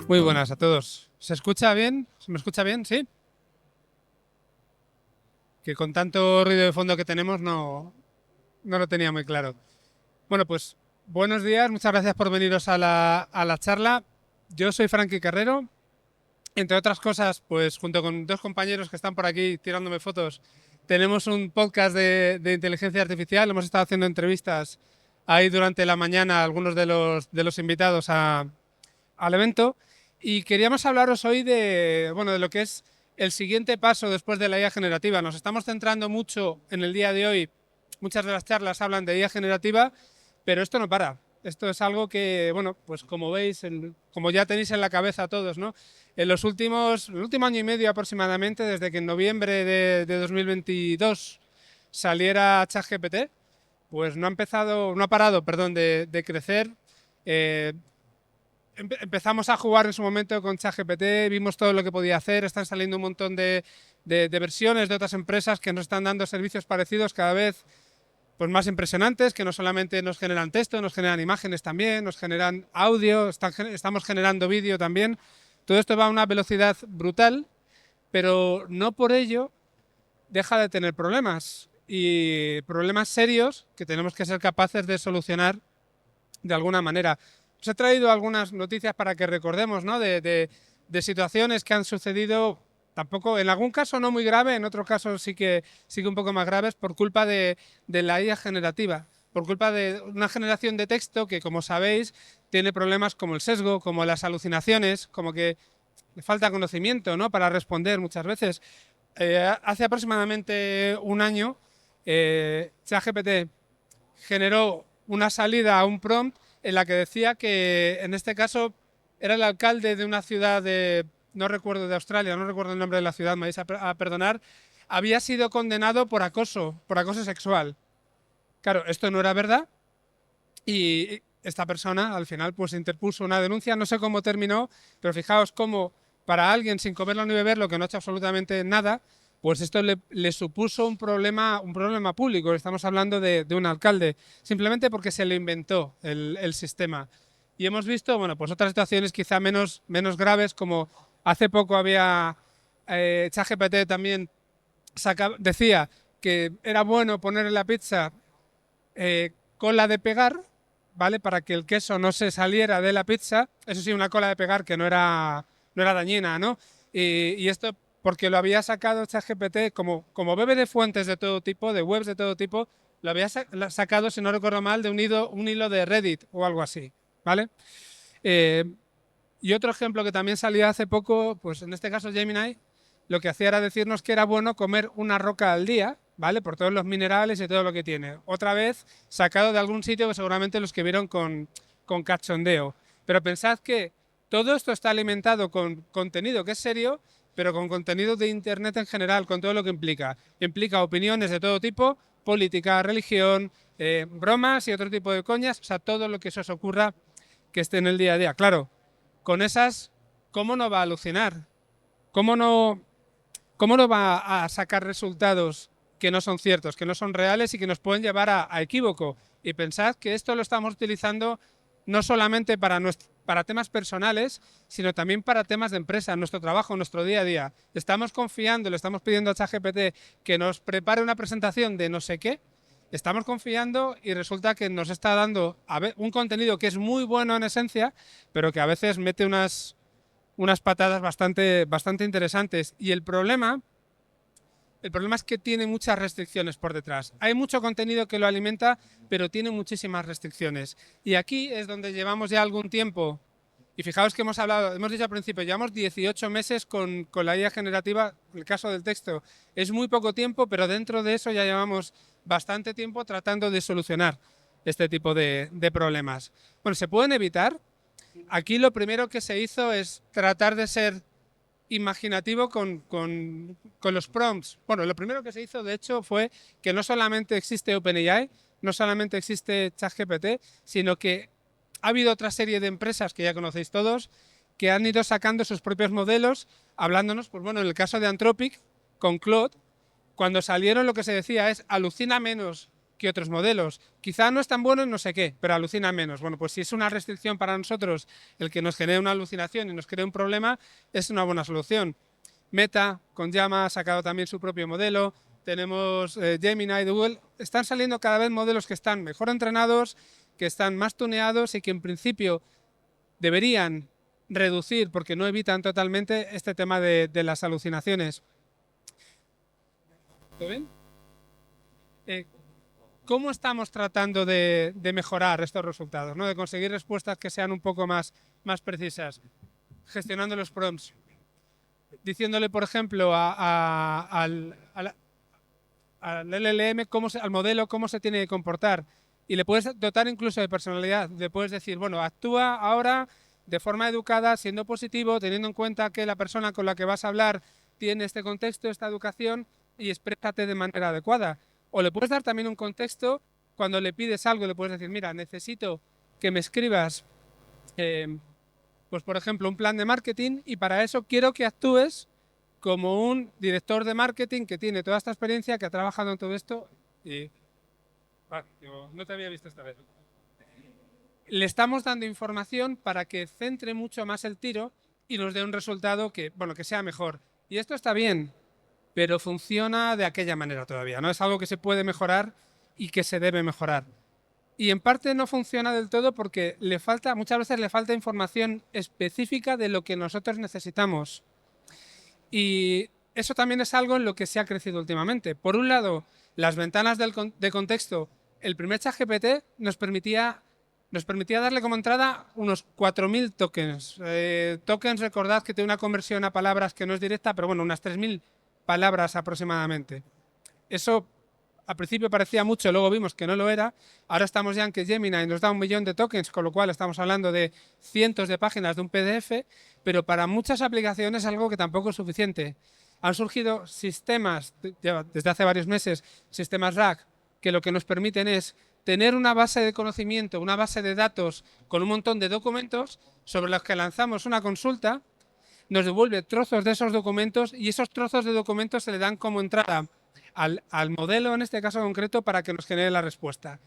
Muy buenas a todos. ¿Se escucha bien? ¿Se me escucha bien? ¿Sí? Que con tanto ruido de fondo que tenemos no lo tenía muy claro. Bueno, pues buenos días, muchas gracias por veniros a la charla. Yo soy Frankie Carrero. Entre otras cosas, pues junto con dos compañeros que están por aquí tirándome fotos, tenemos un podcast de inteligencia artificial. Hemos estado haciendo entrevistas ahí durante la mañana a algunos de los invitados al evento y queríamos hablaros hoy de lo que es el siguiente paso después de la IA generativa. Nos estamos centrando mucho en el día de hoy, muchas de las charlas hablan de IA generativa, pero esto no para. Esto es algo que, bueno, pues como veis, como ya tenéis en la cabeza todos, ¿no? En el último año y medio aproximadamente, desde que en noviembre de 2022 saliera ChatGPT, pues no ha parado, perdón, de crecer. Eh, Empezamos a jugar en su momento con ChatGPT, vimos todo lo que podía hacer, están saliendo un montón de versiones de otras empresas que nos están dando servicios parecidos cada vez pues, más impresionantes, que no solamente nos generan texto, nos generan imágenes también, nos generan audio, estamos generando vídeo también. Todo esto va a una velocidad brutal, pero no por ello deja de tener problemas y problemas serios que tenemos que ser capaces de solucionar de alguna manera. Os he traído algunas noticias para que recordemos, ¿no? De situaciones que han sucedido, tampoco, en algún caso no muy grave, en otros casos sí que un poco más graves, por culpa de la IA generativa, por culpa de una generación de texto que, como sabéis, tiene problemas como el sesgo, como las alucinaciones, como que le falta conocimiento, ¿no? Para responder muchas veces. Hace aproximadamente un año, ChatGPT generó una salida a un prompt en la que decía que en este caso era el alcalde de una ciudad no recuerdo, de Australia, no recuerdo el nombre de la ciudad, me vais a perdonar, había sido condenado por acoso sexual. Claro, esto no era verdad y esta persona al final pues interpuso una denuncia, no sé cómo terminó, pero fijaos cómo para alguien sin comerlo ni beberlo que no ha hecho absolutamente nada, pues esto le supuso un problema público. Estamos hablando de un alcalde, simplemente porque se le inventó el sistema. Y hemos visto, bueno, pues otras situaciones quizá menos graves, como hace poco había ChatGPT también decía que era bueno poner en la pizza cola de pegar, ¿vale? Para que el queso no se saliera de la pizza. Eso sí, una cola de pegar que no era dañina, ¿no? Y esto porque lo había sacado ChatGPT, como bebe de fuentes de todo tipo, de webs de todo tipo, lo había sacado, si no recuerdo mal, de un hilo de Reddit o algo así, ¿vale? Eh, y otro ejemplo que también salía hace poco, pues en este caso Gemini, lo que hacía era decirnos que era bueno comer una roca al día, ¿vale? Por todos los minerales y todo lo que tiene. Otra vez sacado de algún sitio que seguramente los que vieron con cachondeo. Pero pensad que todo esto está alimentado con contenido que es serio, pero con contenido de Internet en general, con todo lo que implica. Implica opiniones de todo tipo, política, religión, bromas y otro tipo de coñas, o sea, todo lo que se os ocurra que esté en el día a día. Claro, con esas, ¿cómo no va a alucinar? ¿Cómo no, cómo no va a sacar resultados que no son ciertos, que no son reales y que nos pueden llevar a equívoco? Y pensad que esto lo estamos utilizando no solamente para temas personales, sino también para temas de empresa, nuestro trabajo, nuestro día a día. Estamos confiando, le estamos pidiendo a ChatGPT que nos prepare una presentación de no sé qué, estamos confiando y resulta que nos está dando un contenido que es muy bueno en esencia, pero que a veces mete unas patadas bastante interesantes. Y el problema es que tiene muchas restricciones por detrás. Hay mucho contenido que lo alimenta, pero tiene muchísimas restricciones. Y aquí es donde llevamos ya algún tiempo. Y fijaos que hemos dicho al principio, llevamos 18 meses con la IA generativa, en el caso del texto. Es muy poco tiempo, pero dentro de eso ya llevamos bastante tiempo tratando de solucionar este tipo de problemas. Bueno, ¿se pueden evitar? Aquí lo primero que se hizo es tratar de ser imaginativo con los prompts. Bueno, lo primero que se hizo, de hecho, fue que no solamente existe OpenAI, no solamente existe ChatGPT, sino que ha habido otra serie de empresas que ya conocéis todos, que han ido sacando sus propios modelos, hablándonos, pues bueno, en el caso de Anthropic, con Claude, cuando salieron lo que se decía es alucina menos que otros modelos. Quizá no es tan bueno en no sé qué, pero alucina menos. Bueno, pues si es una restricción para nosotros el que nos genere una alucinación y nos cree un problema, es una buena solución. Meta, con Llama, ha sacado también su propio modelo. Tenemos Gemini de Google. Están saliendo cada vez modelos que están mejor entrenados, que están más tuneados y que en principio deberían reducir, porque no evitan totalmente este tema de las alucinaciones. ¿Todo bien? ¿Cómo estamos tratando de mejorar estos resultados, ¿no? De conseguir respuestas que sean un poco más precisas? Gestionando los prompts. Diciéndole, por ejemplo, al LLM, al modelo, cómo se tiene que comportar. Y le puedes dotar incluso de personalidad. Le puedes decir, bueno, actúa ahora de forma educada, siendo positivo, teniendo en cuenta que la persona con la que vas a hablar tiene este contexto, esta educación, y exprésate de manera adecuada. O le puedes dar también un contexto cuando le pides algo, le puedes decir, mira, necesito que me escribas, pues por ejemplo, un plan de marketing y para eso quiero que actúes como un director de marketing que tiene toda esta experiencia, que ha trabajado en todo esto y... no te había visto esta vez. Le estamos dando información para que centre mucho más el tiro y nos dé un resultado que, bueno, que sea mejor. Y esto está bien, pero funciona de aquella manera todavía, ¿no? Es algo que se puede mejorar y que se debe mejorar. Y en parte no funciona del todo porque muchas veces le falta información específica de lo que nosotros necesitamos. Y eso también es algo en lo que se ha crecido últimamente. Por un lado, las ventanas de contexto. El primer ChatGPT nos permitía darle como entrada unos 4.000 tokens. Tokens, recordad que tiene una conversión a palabras que no es directa, pero bueno, unas 3.000 palabras aproximadamente. Eso al principio parecía mucho, luego vimos que no lo era. Ahora estamos ya en que Gemini nos da 1.000.000 de tokens, con lo cual estamos hablando de cientos de páginas de un PDF, pero para muchas aplicaciones es algo que tampoco es suficiente. Han surgido sistemas, desde hace varios meses, sistemas RAG, que lo que nos permiten es tener una base de conocimiento, una base de datos con un montón de documentos sobre los que lanzamos una consulta, nos devuelve trozos de esos documentos y esos trozos de documentos se le dan como entrada al modelo, en este caso concreto, para que nos genere la respuesta.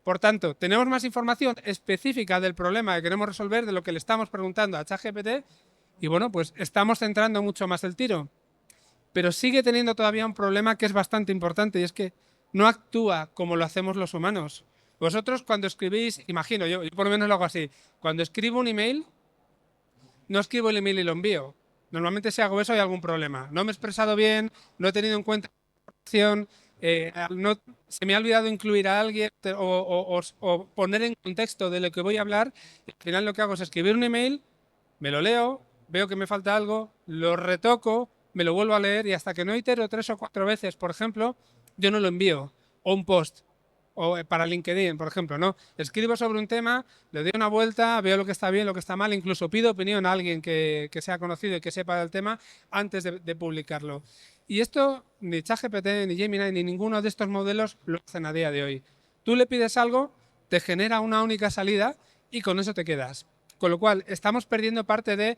Por tanto, tenemos más información específica del problema que queremos resolver, de lo que le estamos preguntando a ChatGPT, y bueno, pues estamos centrando mucho más el tiro. Pero sigue teniendo todavía un problema que es bastante importante, y es que no actúa como lo hacemos los humanos. Vosotros cuando escribís, imagino, yo por lo menos lo hago así, cuando escribo un email, no escribo el email y lo envío. Normalmente si hago eso hay algún problema. No me he expresado bien, no he tenido en cuenta se me ha olvidado incluir a alguien o poner en contexto de lo que voy a hablar. Y al final lo que hago es escribir un email, me lo leo, veo que me falta algo, lo retoco, me lo vuelvo a leer y hasta que no itero 3 o 4 veces, por ejemplo, yo no lo envío. O un post. O para LinkedIn, por ejemplo, ¿no? Escribo sobre un tema, le doy una vuelta, veo lo que está bien, lo que está mal, incluso pido opinión a alguien que sea conocido y que sepa del tema antes de publicarlo. Y esto ni ChatGPT, ni Gemini, ni ninguno de estos modelos lo hacen a día de hoy. Tú le pides algo, te genera una única salida y con eso te quedas. Con lo cual, estamos perdiendo parte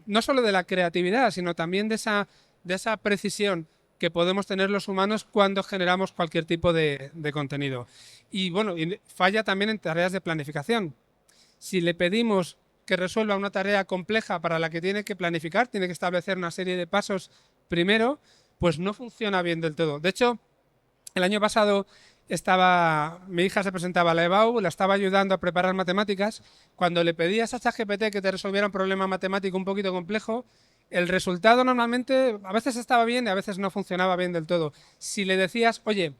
no solo de la creatividad, sino también de esa precisión que podemos tener los humanos cuando generamos cualquier tipo de contenido. Y bueno, falla también en tareas de planificación. Si le pedimos que resuelva una tarea compleja para la que tiene que planificar, tiene que establecer una serie de pasos primero, pues no funciona bien del todo. De hecho, el año pasado mi hija se presentaba a la EBAU, la estaba ayudando a preparar matemáticas. Cuando le pedías a ChatGPT que te resolviera un problema matemático un poquito complejo, el resultado normalmente a veces estaba bien y a veces no funcionaba bien del todo. Si le decías, oye,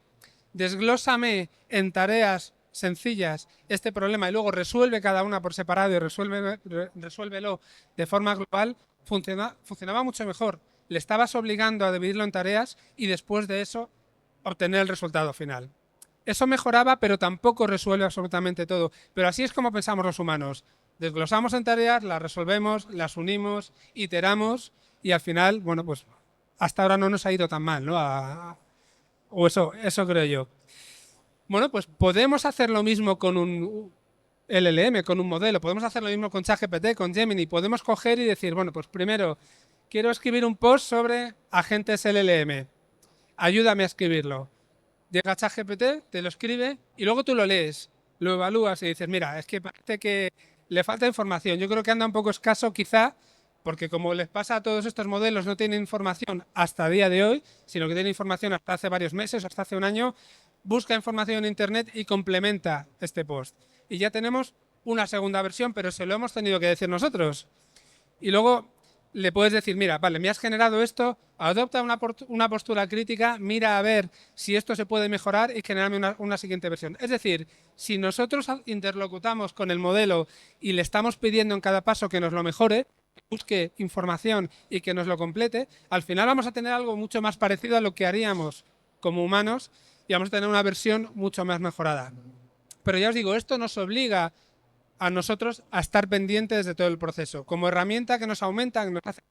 desglósame en tareas sencillas este problema y luego resuelve cada una por separado y resuélvelo de forma global, funcionaba mucho mejor. Le estabas obligando a dividirlo en tareas y después de eso obtener el resultado final. Eso mejoraba, pero tampoco resuelve absolutamente todo. Pero así es como pensamos los humanos. Desglosamos en tareas, las resolvemos, las unimos, iteramos y al final, bueno, pues hasta ahora no nos ha ido tan mal, ¿no? O eso creo yo. Bueno, pues podemos hacer lo mismo con un LLM, con un modelo. Podemos hacer lo mismo con ChatGPT, con Gemini. Podemos coger y decir, bueno, pues primero quiero escribir un post sobre agentes LLM. Ayúdame a escribirlo. llega ChatGPT, te lo escribe y luego tú lo lees, lo evalúas y dices, mira, es que parece que le falta información. Yo creo que anda un poco escaso quizá, porque como les pasa a todos estos modelos, no tienen información hasta el día de hoy, sino que tienen información hasta hace varios meses, hasta hace un año, busca información en Internet y complementa este post. Y ya tenemos una segunda versión, pero se lo hemos tenido que decir nosotros. Y luego le puedes decir, mira, vale, me has generado esto, adopta una postura crítica, mira a ver si esto se puede mejorar y generarme una siguiente versión. Es decir, si nosotros interlocutamos con el modelo y le estamos pidiendo en cada paso que nos lo mejore, busque información y que nos lo complete, al final vamos a tener algo mucho más parecido a lo que haríamos como humanos y vamos a tener una versión mucho más mejorada. Pero ya os digo, esto nos obliga a nosotros a estar pendientes de todo el proceso. Como herramienta que nos aumenta, que nos hace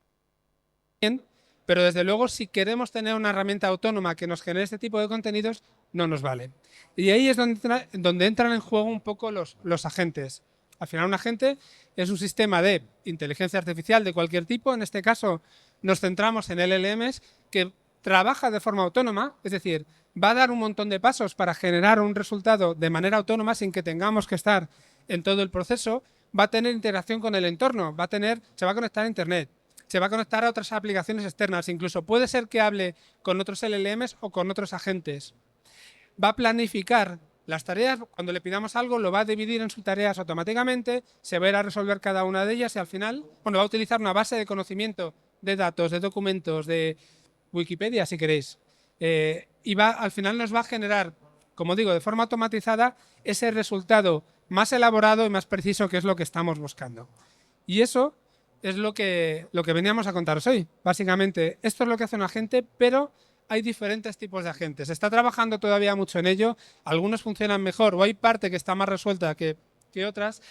bien, pero desde luego si queremos tener una herramienta autónoma que nos genere este tipo de contenidos, no nos vale. Y ahí es donde entran en juego un poco los agentes. Al final un agente es un sistema de inteligencia artificial de cualquier tipo. En este caso nos centramos en LLMs que trabaja de forma autónoma, es decir, va a dar un montón de pasos para generar un resultado de manera autónoma sin que tengamos que estar en todo el proceso, va a tener interacción con el entorno, se va a conectar a Internet, se va a conectar a otras aplicaciones externas, incluso puede ser que hable con otros LLMs o con otros agentes. Va a planificar las tareas, cuando le pidamos algo lo va a dividir en sus tareas automáticamente, se va a ir a resolver cada una de ellas y al final, bueno, va a utilizar una base de conocimiento de datos, de documentos, de Wikipedia si queréis, y al final nos va a generar, como digo, de forma automatizada ese resultado más elaborado y más preciso que es lo que estamos buscando. Y eso es lo que veníamos a contaros hoy. Básicamente, esto es lo que hace un agente, pero hay diferentes tipos de agentes. Se está trabajando todavía mucho en ello. Algunos funcionan mejor o hay parte que está más resuelta que otras.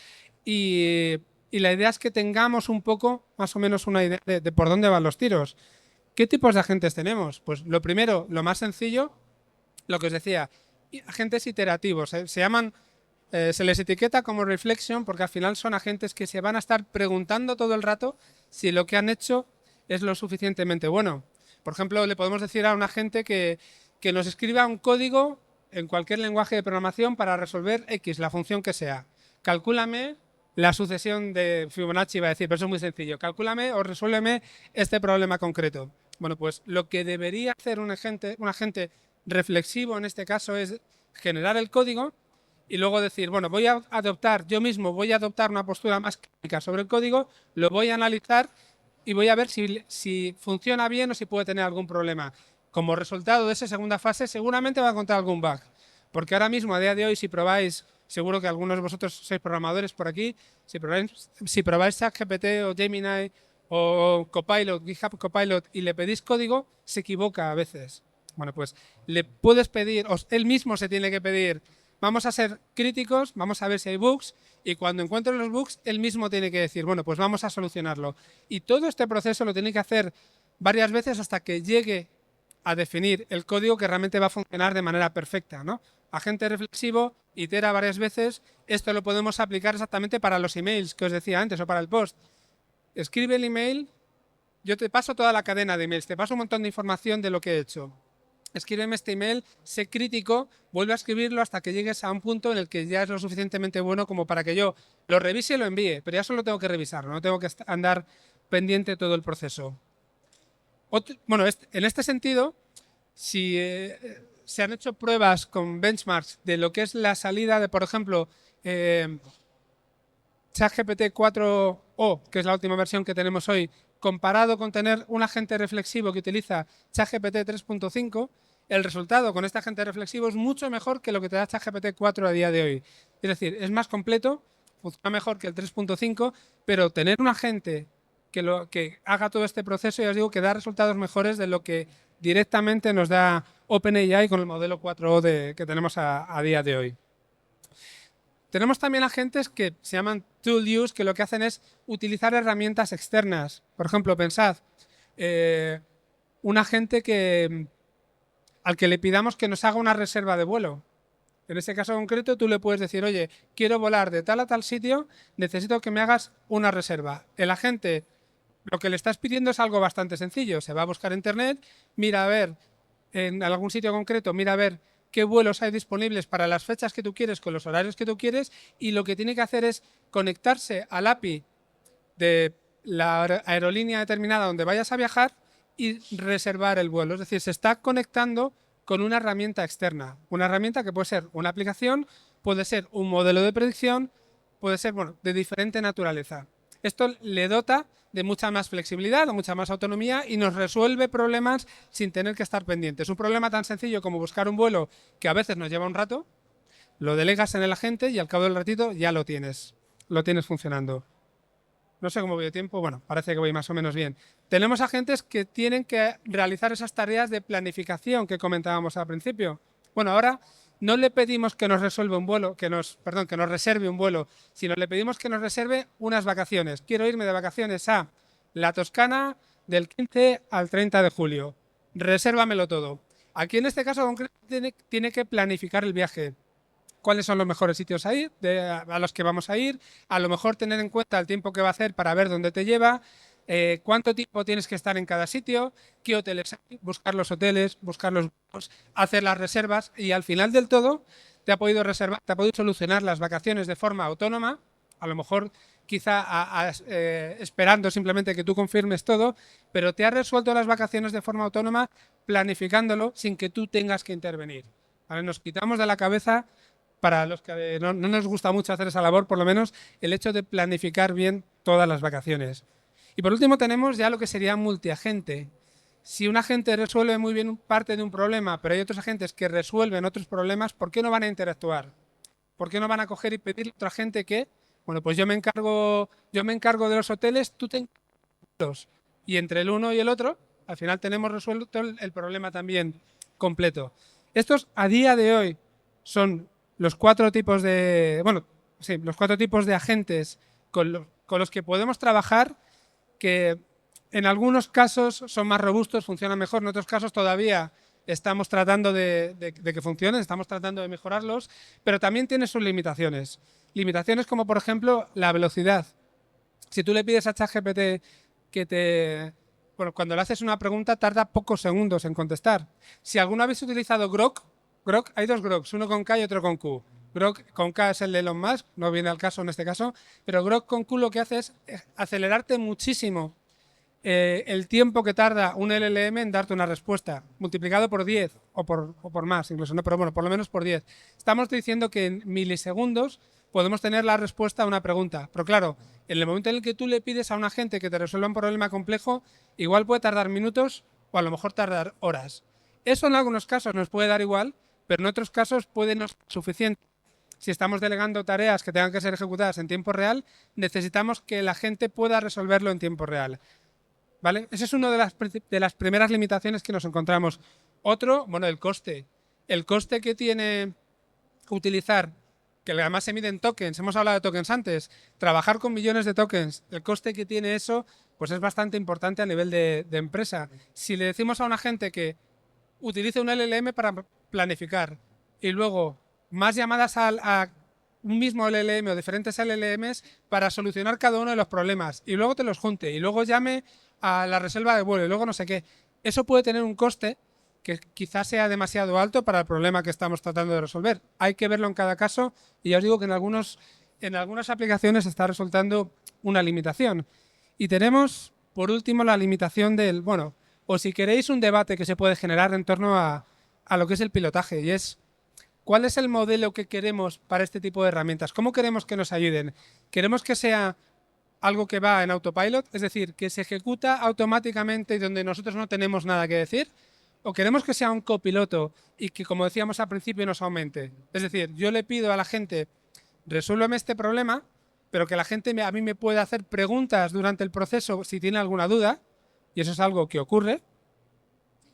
Y la idea es que tengamos un poco, más o menos, una idea de por dónde van los tiros. ¿Qué tipos de agentes tenemos? Pues lo primero, lo más sencillo, lo que os decía, agentes iterativos. Se llaman, se les etiqueta como reflection porque al final son agentes que se van a estar preguntando todo el rato si lo que han hecho es lo suficientemente bueno. Por ejemplo, le podemos decir a un agente que nos escriba un código en cualquier lenguaje de programación para resolver X, la función que sea. Calcúlame la sucesión de Fibonacci, va a decir, pero eso es muy sencillo. Calcúlame o resuélveme este problema concreto. Bueno, pues lo que debería hacer un agente reflexivo en este caso es generar el código y luego decir, bueno, yo mismo voy a adoptar una postura más crítica sobre el código, lo voy a analizar y voy a ver si funciona bien o si puede tener algún problema. Como resultado de esa segunda fase seguramente va a encontrar algún bug, porque ahora mismo a día de hoy si probáis, seguro que algunos de vosotros sois programadores por aquí, si probáis ChatGPT o Gemini o Copilot, GitHub Copilot y le pedís código, se equivoca a veces. Bueno, pues le puedes pedir, o él mismo se tiene que pedir, vamos a ser críticos, vamos a ver si hay bugs y cuando encuentre los bugs, él mismo tiene que decir, bueno, pues vamos a solucionarlo. Y todo este proceso lo tiene que hacer varias veces hasta que llegue a definir el código que realmente va a funcionar de manera perfecta, ¿no? Agente reflexivo, itera varias veces. Esto lo podemos aplicar exactamente para los emails que os decía antes o para el post. Escribe el email, yo te paso toda la cadena de emails, te paso un montón de información de lo que he hecho. Escríbeme este email, sé crítico, vuelve a escribirlo hasta que llegues a un punto en el que ya es lo suficientemente bueno como para que yo lo revise y lo envíe, pero ya solo tengo que revisarlo, no tengo que andar pendiente todo el proceso. Bueno, en este sentido, si se han hecho pruebas con benchmarks de lo que es la salida de, por ejemplo, ChatGPT 4o, que es la última versión que tenemos hoy, comparado con tener un agente reflexivo que utiliza ChatGPT 3.5, el resultado con este agente reflexivo es mucho mejor que lo que te da ChatGPT 4 a día de hoy. Es decir, es más completo, funciona mejor que el 3.5, pero tener un agente que haga todo este proceso, ya os digo, que da resultados mejores de lo que directamente nos da OpenAI con el modelo 4o que tenemos a día de hoy. Tenemos también agentes que se llaman tool use, que lo que hacen es utilizar herramientas externas. Por ejemplo, pensad, un agente al que le pidamos que nos haga una reserva de vuelo. En ese caso concreto, tú le puedes decir, oye, quiero volar de tal a tal sitio, necesito que me hagas una reserva. El agente lo que le estás pidiendo es algo bastante sencillo. Se va a buscar en internet, mira a ver, en algún sitio concreto, mira a ver qué vuelos hay disponibles para las fechas que tú quieres, con los horarios que tú quieres, y lo que tiene que hacer es conectarse al API de la aerolínea determinada donde vayas a viajar y reservar el vuelo. Es decir, se está conectando con una herramienta externa. Una herramienta que puede ser una aplicación, puede ser un modelo de predicción, puede ser, bueno, de diferente naturaleza. Esto le dota de mucha más flexibilidad, de mucha más autonomía y nos resuelve problemas sin tener que estar pendientes. Un problema tan sencillo como buscar un vuelo que a veces nos lleva un rato, lo delegas en el agente y al cabo del ratito ya lo tienes funcionando. No sé cómo voy de tiempo, bueno, parece que voy más o menos bien. Tenemos agentes que tienen que realizar esas tareas de planificación que comentábamos al principio. Bueno, ahora no le pedimos que nos resuelva un vuelo, que nos reserve un vuelo, sino le pedimos que nos reserve unas vacaciones. Quiero irme de vacaciones a la Toscana del 15 al 30 de julio. Resérvamelo todo. Aquí en este caso tiene que planificar el viaje. Cuáles son los mejores sitios a ir, a los que vamos a ir, a lo mejor tener en cuenta el tiempo que va a hacer para ver dónde te lleva, cuánto tiempo tienes que estar en cada sitio, qué hoteles hay, buscar los hoteles, buscar los vuelos, hacer las reservas y al final del todo te ha podido solucionar las vacaciones de forma autónoma, a lo mejor quizá esperando simplemente que tú confirmes todo, pero te ha resuelto las vacaciones de forma autónoma planificándolo sin que tú tengas que intervenir. ¿Vale? Nos quitamos de la cabeza, para los que no nos gusta mucho hacer esa labor, por lo menos el hecho de planificar bien todas las vacaciones. Y por último tenemos ya lo que sería multiagente. Si un agente resuelve muy bien parte de un problema, pero hay otros agentes que resuelven otros problemas, ¿por qué no van a interactuar? ¿Por qué no van a coger y pedirle a otra gente que, bueno, pues yo me encargo de los hoteles, tú te encargas de los? Y entre el uno y el otro, al final tenemos resuelto el problema también completo. Estos, a día de hoy, son los cuatro tipos de agentes con los que podemos trabajar, que en algunos casos son más robustos, funcionan mejor, en otros casos todavía estamos tratando de que funcionen, estamos tratando de mejorarlos, pero también tiene sus limitaciones. Limitaciones como, por ejemplo, la velocidad. Si tú le pides a ChatGPT cuando le haces una pregunta tarda pocos segundos en contestar. Si alguna vez has utilizado Grok, hay dos Groks, uno con K y otro con Q. Grok con K es el de Elon Musk, no viene al caso en este caso, pero Grok con Q lo que hace es acelerarte muchísimo el tiempo que tarda un LLM en darte una respuesta, multiplicado por 10 o por más incluso, no, pero bueno, por lo menos por 10. Estamos diciendo que en milisegundos podemos tener la respuesta a una pregunta, pero claro, en el momento en el que tú le pides a un agente que te resuelva un problema complejo, igual puede tardar minutos o a lo mejor tardar horas. Eso en algunos casos nos puede dar igual, pero en otros casos puede no ser suficiente. Si estamos delegando tareas que tengan que ser ejecutadas en tiempo real, necesitamos que la gente pueda resolverlo en tiempo real. ¿Vale? Esa es una de las primeras limitaciones que nos encontramos. Otro, bueno, el coste. El coste que tiene utilizar, que además se mide en tokens, hemos hablado de tokens antes, trabajar con millones de tokens, el coste que tiene eso, pues es bastante importante a nivel de empresa. Si le decimos a una gente que utilice un LLM para planificar y luego más llamadas a un mismo LLM o diferentes LLMs para solucionar cada uno de los problemas y luego te los junte y luego llame a la reserva de vuelo y luego no sé qué. Eso puede tener un coste que quizás sea demasiado alto para el problema que estamos tratando de resolver. Hay que verlo en cada caso y ya os digo que en algunas aplicaciones está resultando una limitación. Y tenemos, por último, la limitación del, bueno, o si queréis un debate que se puede generar en torno a lo que es el pilotaje y es ¿cuál es el modelo que queremos para este tipo de herramientas? ¿Cómo queremos que nos ayuden? ¿Queremos que sea algo que va en autopilot, es decir, que se ejecuta automáticamente y donde nosotros no tenemos nada que decir? ¿O queremos que sea un copiloto y que, como decíamos al principio, nos aumente? Es decir, yo le pido a la gente, resuélveme este problema, pero que la gente a mí me pueda hacer preguntas durante el proceso si tiene alguna duda, y eso es algo que ocurre,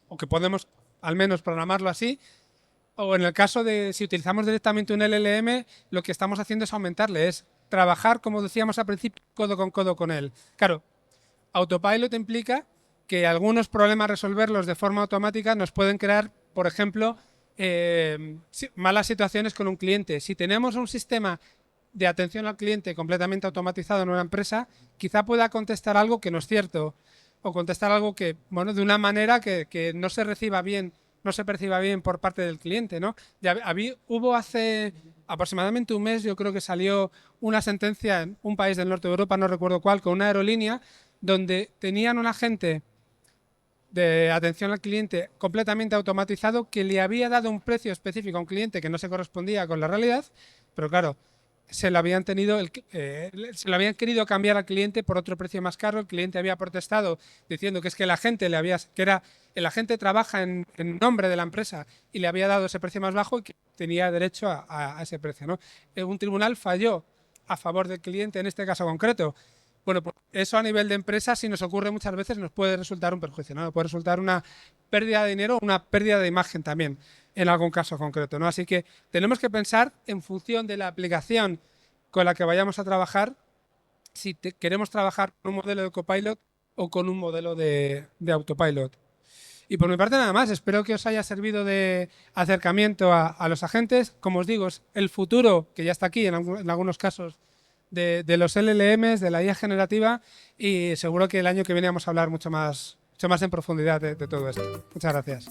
o que podemos al menos programarlo así. O en el caso de si utilizamos directamente un LLM, lo que estamos haciendo es aumentarle, es trabajar, como decíamos al principio, codo con él. Claro, autopilot implica que algunos problemas resolverlos de forma automática nos pueden crear, por ejemplo, malas situaciones con un cliente. Si tenemos un sistema de atención al cliente completamente automatizado en una empresa, quizá pueda contestar algo que no es cierto o contestar algo que, bueno, de una manera que no se reciba bien no se perciba bien por parte del cliente, ¿no? Hubo hace aproximadamente un mes, yo creo que salió una sentencia en un país del norte de Europa, no recuerdo cuál, con una aerolínea donde tenían un agente de atención al cliente completamente automatizado que le había dado un precio específico a un cliente que no se correspondía con la realidad, pero claro, se lo habían querido cambiar al cliente por otro precio más caro. El cliente había protestado diciendo que es que el agente trabaja en nombre de la empresa y le había dado ese precio más bajo y que tenía derecho a ese precio, ¿no? Un tribunal falló a favor del cliente en este caso concreto. Bueno, pues eso a nivel de empresa, si nos ocurre muchas veces, nos puede resultar un perjuicio, ¿no? Puede resultar una pérdida de dinero, una pérdida de imagen también, en algún caso concreto, ¿no? Así que tenemos que pensar en función de la aplicación con la que vayamos a trabajar, si queremos trabajar con un modelo de copilot o con un modelo de autopilot. Y por mi parte nada más, espero que os haya servido de acercamiento a los agentes. Como os digo, es el futuro, que ya está aquí en algunos casos, de los LLMs, de la IA generativa, y seguro que el año que viene vamos a hablar mucho más en profundidad de todo esto. Muchas gracias.